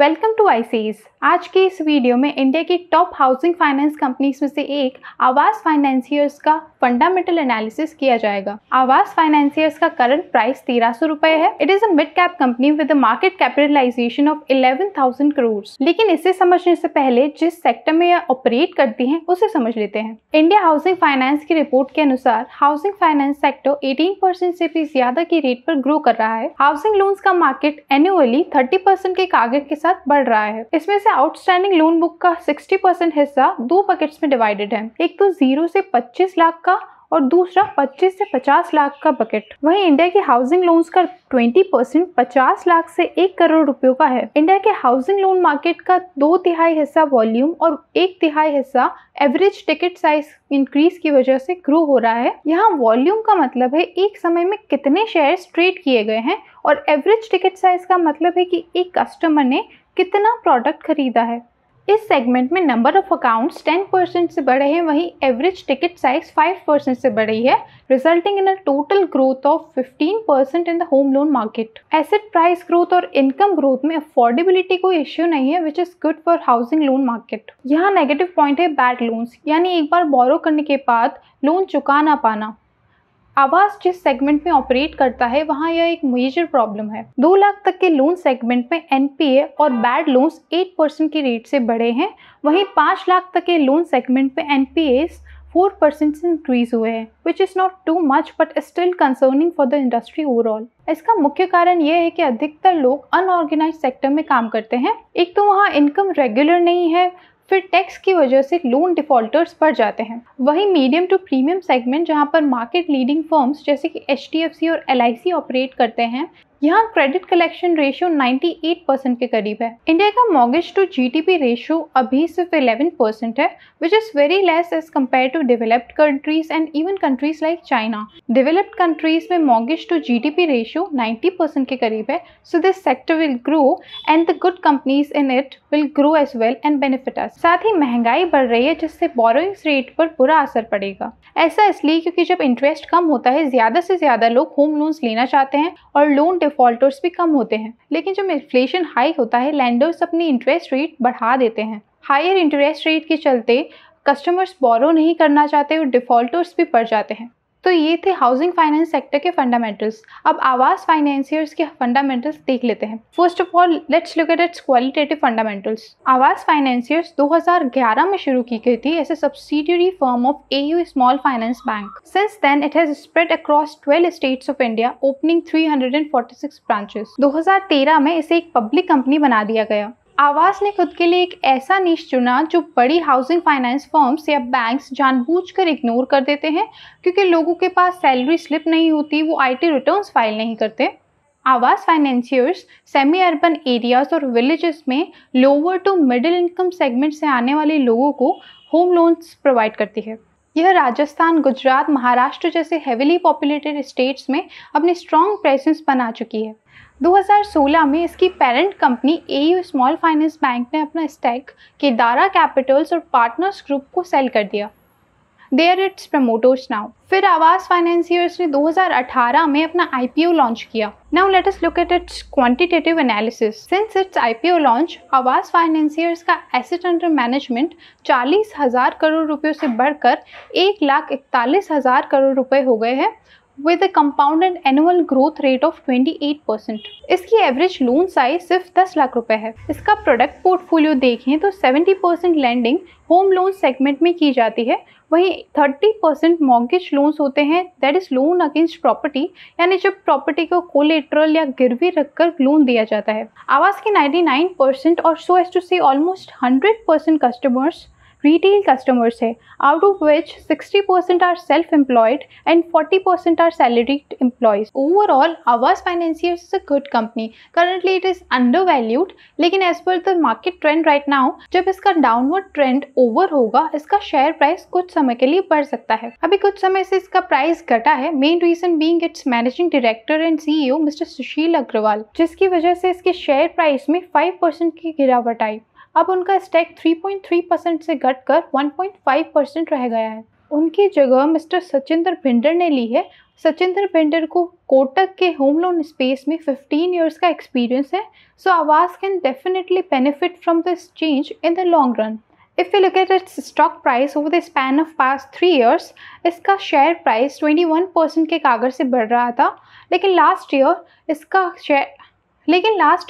Welcome to ICs. आज के इस वीडियो में इंडिया की टॉप हाउसिंग फाइनेंस कंपनीज में से एक आवास फाइनेंसियर्स का फंडामेंटल एनालिसिस किया जाएगा। आवास फाइनेंसियर्स का करंट प्राइस 1300 रुपए है। It is a mid cap company with a market capitalization of 11,000 crore. लेकिन इसे समझने से पहले जिस सेक्टर में यह ऑपरेट करती है उसे समझ लेते हैं। इंडिया हाउसिंग फाइनेंस की रिपोर्ट के अनुसार हाउसिंग फाइनेंस सेक्टर 18% से भी ज्यादा की रेट पर ग्रो कर रहा है। हाउसिंग लोन्स का मार्केट एनुअली 30% के कागज के साथ बढ़ रहा है। इसमें से आउटस्टैंडिंग लोन बुक का 60% हिस्सा दो बकेट्स में डिवाइडेड है। एक तो 0 से 25 लाख का और दूसरा 25 से 50 लाख का बकेट। वहीं इंडिया के हाउसिंग लोन्स का 20% 50 लाख से 1 करोड़ रुपयों का है। इंडिया के हाउसिंग लोन मार्केट का 2/3 हिस्सा वॉल्यूम और 1/3 हिस्सा एवरेज टिकट साइज इंक्रीज की वजह से ग्रो हो रहा है। यहाँ वॉल्यूम का मतलब है एक समय में कितने शेयर्स ट्रेड किए गए हैं और एवरेज टिकट साइज का मतलब है कि एक कस्टमर ने कितना प्रोडक्ट खरीदा है। इस सेगमेंट में नंबर ऑफ अकाउंट्स 10% से बढ़े हैं, वहीं एवरेज टिकट साइज 5% से बढ़ी है, resulting in a total growth of 15% in the home loan market. Asset price growth और इनकम ग्रोथ में अफोर्डेबिलिटी कोई इश्यू नहीं है, which is good for housing loan market. यहाँ नेगेटिव पॉइंट है बैड लोन्स, यानी एक बार बोरो करने के बाद लोन चुका ना पाना। आवास जिस सेगमेंट में ऑपरेट करता है वहां यह एक मेजर प्रॉब्लम है। 2 लाख तक के लोन सेगमेंट में एनपीए और बैड लोन्स 8% की रेट से बढ़े हैं, वहीं 5 लाख तक के लोन सेगमेंट में एनपीएस 4% से इंक्रीज हुए हैं, which is not too much but still concerning for the industry overall. इसका मुख्य कारण यह है कि अधिकतर लोग अनऑर्गेनाइज सेक्टर में काम करते हैं। एक तो वहाँ इनकम रेगुलर नहीं है, फिर टैक्स की वजह से लोन डिफॉल्टर्स बढ़ जाते हैं। वहीं मीडियम टू प्रीमियम सेगमेंट जहां पर मार्केट लीडिंग फर्म्स जैसे कि एचडीएफसी और एलआईसी ऑपरेट करते हैं, यहाँ क्रेडिट कलेक्शन रेशियो 98% के करीब है। इंडिया का मॉर्गेज टू जीडीपी रेशियो अभी सिर्फ 11% है, which is very less as compare to developed countries and even countries like China. Developed countries में मॉर्गेज टू जीडीपी रेशियो 90% के करीब है। So this sector will grow and the good companies in it will grow as well and benefit us. साथ ही महंगाई बढ़ रही है जिससे बोरोइंग्स रेट पर बुरा असर पड़ेगा। ऐसा इसलिए क्योंकि जब इंटरेस्ट कम होता है ज्यादा से ज्यादा लोग होम लोन्स लेना चाहते हैं और लोन डिफॉल्टर्स भी कम होते हैं। लेकिन जब इन्फ्लेशन हाई होता है लैंडर्स अपनी इंटरेस्ट रेट बढ़ा देते हैं। हायर इंटरेस्ट रेट के चलते कस्टमर्स बोरो नहीं करना चाहते और डिफॉल्टर्स भी बढ़ जाते हैं। तो ये थे हाउसिंग फाइनेंस सेक्टर के फंडामेंटल्स। अब आवास फाइनेंसियर्स के फंडामेंटल्स देख लेते हैं। First of all let's look at its qualitative fundamentals. Aavas financiers 2011 में शुरू की गई थी as a subsidiary firm of AU small finance bank. Since then it has spread across 12 states of India, opening 346 branches. 2013 में इसे एक पब्लिक कंपनी बना दिया गया। आवास ने खुद के लिए एक ऐसा निश चुना जो बड़ी हाउसिंग फाइनेंस फर्म्स या बैंक्स जानबूझकर इग्नोर कर देते हैं, क्योंकि लोगों के पास सैलरी स्लिप नहीं होती, वो आईटी रिटर्न्स फाइल नहीं करते। Aavas financiers semi urban areas और विलेजेस में lower to middle income segment से आने वाले लोगों को होम लोन्स प्रोवाइड करती है। यह राजस्थान, गुजरात, महाराष्ट्र जैसे हेविली पॉपुलेटेड स्टेट्स में अपनी स्ट्रॉन्ग प्रेजेंस बना चुकी है। 2016 में इसकी parent company AU small finance bank ने अपना स्टैक केदारा कैपिटल्स और पार्टनर्स ग्रुप को सेल कर दिया। They are its promoters now. फिर आवास फाइनेंसियर्स ने 2018 में अपना आईपीओ लॉन्च किया। Now let us look at its quantitative analysis. Since its IPO launch, Aavas financiers का एसेट अंडर मैनेजमेंट 40,000 करोड़ रुपयों से बढ़कर 1,41,000 करोड़ रुपए हो गए हैं, with a compounded annual growth rate of 28%। इसकी एवरेज लोन साइज सिर्फ 10 लाख रुपए है। इसका प्रोडक्ट पोर्टफोलियो देखें तो 70% लैंडिंग होम लोन सेगमेंट में की जाती है, वहीं 30% मॉर्गेज लोन्स होते हैं, that is loan against property, यानी जब प्रॉपर्टी को कोलेटरल या गिरवी रखकर लोन दिया जाता है। आवास के 99% और सो एज टू से ऑलमोस्ट 100% कस्टमर्स रिटेल कस्टमर्स है, out of which 60% are self-employed and 40% are salaried employees. Overall, Aavas Financiers is a good company. Currently, it is undervalued, लेकिन as per the market trend right now, जब इसका downward trend over होगा, इसका share price कुछ समय के लिए बढ़ सकता है। अभी कुछ समय से इसका प्राइस घटा है, main reason being its managing director and CEO mister Sushil Agarwal, जिसकी वजह से इसके शेयर प्राइस में 5% की गिरावट आई। अब उनका स्टैक 3.3% से घटकर 1.5% रह गया है। उनकी जगह मिस्टर सचिंदर भिंडर ने ली है सचिंदर बिंडर को कोटक के होम लोन स्पेस में 15 years का एक्सपीरियंस है, सो आवास can definitely benefit from this change in the long run. If we look at its stock price over the span of past 3 years, इसका शेयर प्राइस 21% के कागर से बढ़ रहा था, लेकिन लास्ट ईयर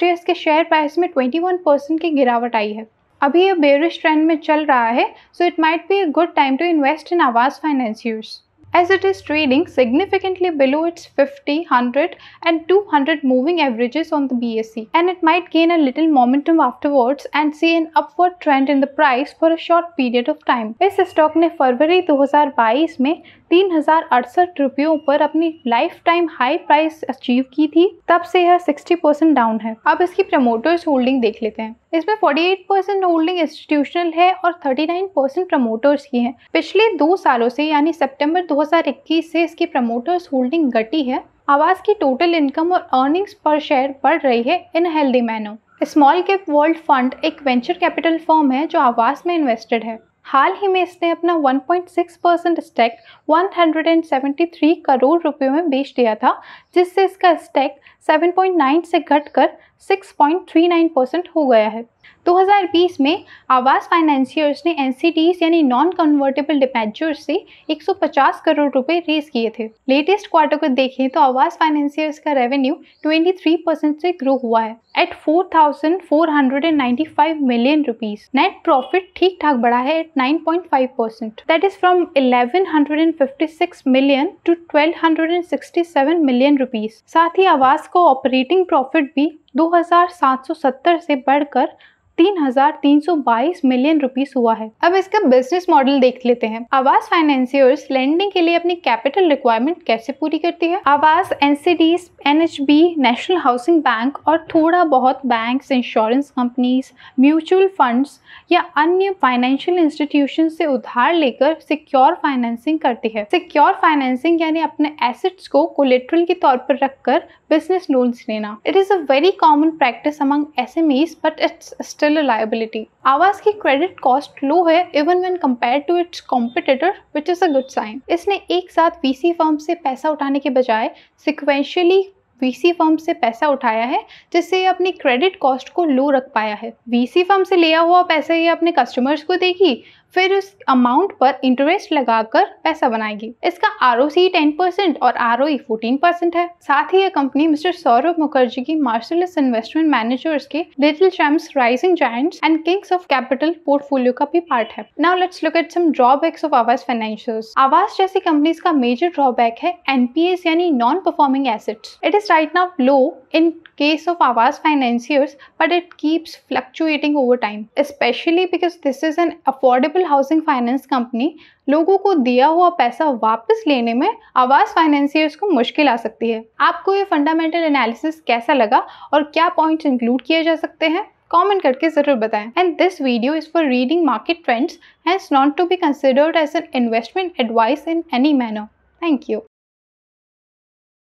इसके शेयर प्राइस में 21% की गिरावट आई है। अभी ये बेरिश ट्रेंड में चल रहा है, so it might be a good time to invest in Aavas financiers as it is trading significantly below its 50, 100 and 200 moving averages on the BSE, and it might gain a little momentum afterwards and see an upward trend in the price for a short period of time। इस stock ने फरवरी 2022 में 3068 रुपयों पर अपनी life time high price achieve की थी, तब से यह 60% डाउन है। अब इसकी प्रमोटर्स होल्डिंग देख लेते हैं। इसमें 48% होल्डिंग इंस्टीट्यूशनल है और 39% प्रमोटर्स की है। पिछले 2 सालों से यानी सितंबर 2021 से इसकी प्रमोटर्स होल्डिंग घटी है। आवास की टोटल इनकम और अर्निंग्स पर शेयर बढ़ रही है इन healthy manner. Small cap world fund एक वेंचर कैपिटल फर्म है जो आवास में इन्वेस्टेड है। हाल ही में इसने अपना 1.6% स्टेक 173 करोड़ रुपयों में बेच दिया था, जिससे इसका स्टेक 7.9 से घटकर 6.39% हो गया है। 2020 में आवास फाइनेंसियर्स ने NCDs यानी नॉन कन्वर्टेबल डिबेंचर्स से 150 करोड़ रुपए रेज किए थे। लेटेस्ट क्वार्टर को देखें तो आवास फाइनेंसियर्स का रेवेन्यू 23% से ग्रो हुआ है at 4,495 million rupees. Net profit ठीक ठाक बढ़ा है at 9.5%, that is from 1156 million to 1267 million rupees. साथ ही आवास को ऑपरेटिंग प्रॉफिट भी 2770 से बढ़कर 3,322 मिलियन रुपीस हुआ है। अब इसका बिजनेस मॉडल देख लेते हैं। आवास फाइनेंसियर्स लेंडिंग के लिए अपनी कैपिटल रिक्वायरमेंट कैसे पूरी करती है? आवास NCDs, NHB, national housing bank और थोड़ा बहुत banks, insurance companies, mutual funds या अन्य फाइनेंशियल इंस्टीट्यूशन से उधार लेकर सिक्योर फाइनेंसिंग करती है। सिक्योर फाइनेंसिंग यानी अपने एसेट्स को कोलेटरल के तौर पर रखकर बिजनेस लोन्स लेना। It is a very common practice among SMEs, but it's still a liability. Aavas की क्रेडिट कॉस्ट लो है even when compared to its competitor, which is a good sign. इसने एक साथ VC फर्म से पैसा उठाने के बजाय सिक्वेंशियली VC फर्म से पैसा उठाया है, जिससे ये अपनी क्रेडिट कॉस्ट को लो रख पाया है। VC फर्म से लिया हुआ पैसा ये अपने कस्टमर्स को देगी, फिर उस अमाउंट पर इंटरेस्ट लगाकर पैसा बनाएगी। इसका ROC 10% और ROE 14% है। साथ ही यह कंपनी मिस्टर सौरभ मुखर्जी की मार्शलिस इन्वेस्टमेंट मैनेजर्स के little champs, rising giants and kings of capital portfolio का भी पार्ट है। Now let's look at some drawbacks of Aavas financiers. Aavas जैसी कंपनीज का मेजर ड्रॉबैक है NPAs यानी non performing assets. It is right now low in case of Aavas financiers, but it keeps fluctuating over time, especially because this is an affordable housing finance company। लोगों को दिया हुआ पैसा वापस लेने में आवास फाइनेंसियर्स को मुश्किल आ सकती है। आपको ये फंडामेंटल एनालिसिस कैसा लगा और क्या पॉइंट्स इंक्लूड किए जा सकते हैं? कमेंट करके जरूर बताएं। And this video is for reading market trends, hence not to be considered as an investment advice in any manner. Thank you.